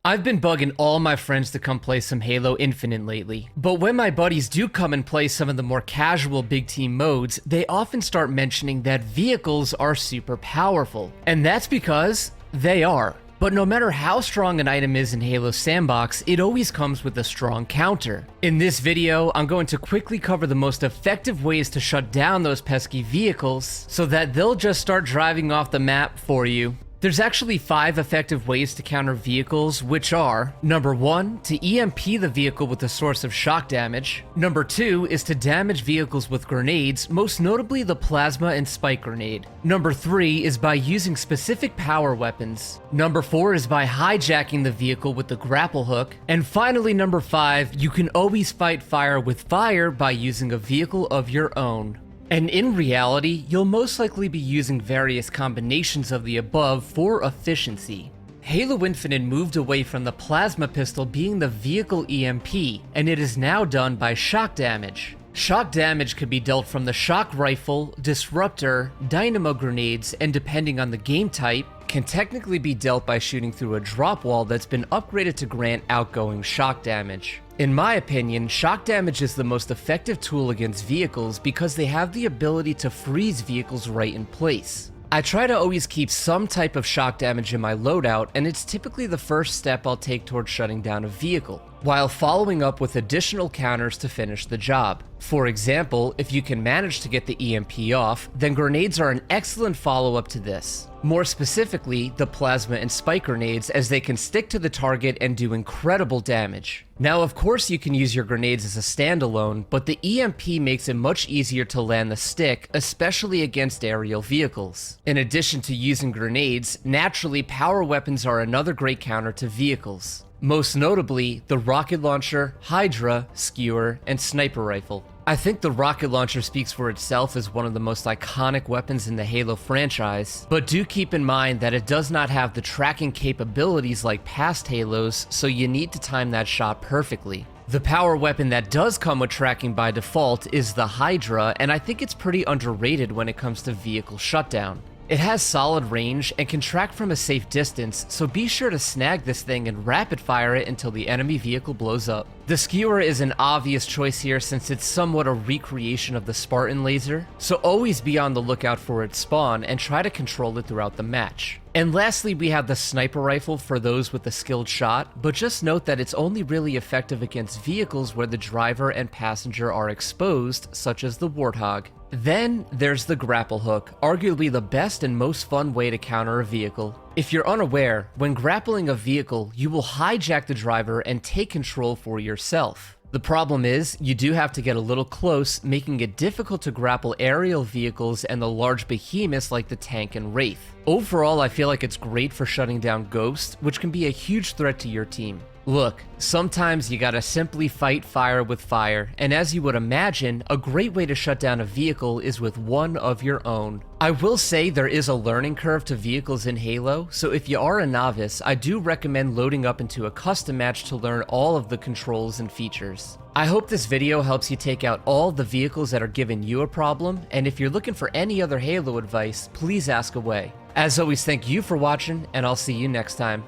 I've been bugging all my friends to come play some Halo Infinite lately, but when my buddies do come and play some of the more casual big team modes, they often start mentioning that vehicles are super powerful. And that's because they are. But no matter how strong an item is in Halo Sandbox, it always comes with a strong counter. In this video, I'm going to quickly cover the most effective ways to shut down those pesky vehicles so that they'll just start driving off the map for you. There's actually 5 effective ways to counter vehicles, which are: number 1, to EMP the vehicle with a source of shock damage. Number 2 is to damage vehicles with grenades, most notably the plasma and spike grenade. Number 3 is by using specific power weapons. Number 4 is by hijacking the vehicle with the grapple hook. And finally, number 5, you can always fight fire with fire by using a vehicle of your own. And in reality, you'll most likely be using various combinations of the above for efficiency. Halo Infinite moved away from the plasma pistol being the vehicle EMP, and it is now done by shock damage. Shock damage could be dealt from the shock rifle, disruptor, dynamo grenades, and depending on the game type, can technically be dealt by shooting through a drop wall that's been upgraded to grant outgoing shock damage. In my opinion, shock damage is the most effective tool against vehicles because they have the ability to freeze vehicles right in place. I try to always keep some type of shock damage in my loadout, and it's typically the first step I'll take towards shutting down a vehicle, while following up with additional counters to finish the job. For example, if you can manage to get the EMP off, then grenades are an excellent follow-up to this. More specifically, the plasma and spike grenades, as they can stick to the target and do incredible damage. Now, of course you can use your grenades as a standalone, but the EMP makes it much easier to land the stick, especially against aerial vehicles. In addition to using grenades, naturally power weapons are another great counter to vehicles. Most notably, the rocket launcher, Hydra, skewer, and sniper rifle. I think the rocket launcher speaks for itself as one of the most iconic weapons in the Halo franchise, but do keep in mind that it does not have the tracking capabilities like past Halos, so you need to time that shot perfectly. The power weapon that does come with tracking by default is the Hydra, and I think it's pretty underrated when it comes to vehicle shutdown. It has solid range and can track from a safe distance, so be sure to snag this thing and rapid fire it until the enemy vehicle blows up. The skewer is an obvious choice here since it's somewhat a recreation of the Spartan laser, so always be on the lookout for its spawn and try to control it throughout the match. And lastly, we have the sniper rifle for those with a skilled shot, but just note that it's only really effective against vehicles where the driver and passenger are exposed, such as the Warthog. Then there's the grapple hook, arguably the best and most fun way to counter a vehicle. If you're unaware, when grappling a vehicle, you will hijack the driver and take control for yourself. The problem is, you do have to get a little close, making it difficult to grapple aerial vehicles and the large behemoths like the tank and Wraith. Overall, I feel like it's great for shutting down ghosts, which can be a huge threat to your team. Look, sometimes you gotta simply fight fire with fire, and as you would imagine, a great way to shut down a vehicle is with one of your own. I will say there is a learning curve to vehicles in Halo, so if you are a novice, I do recommend loading up into a custom match to learn all of the controls and features. I hope this video helps you take out all the vehicles that are giving you a problem, and if you're looking for any other Halo advice, please ask away. As always, thank you for watching, and I'll see you next time.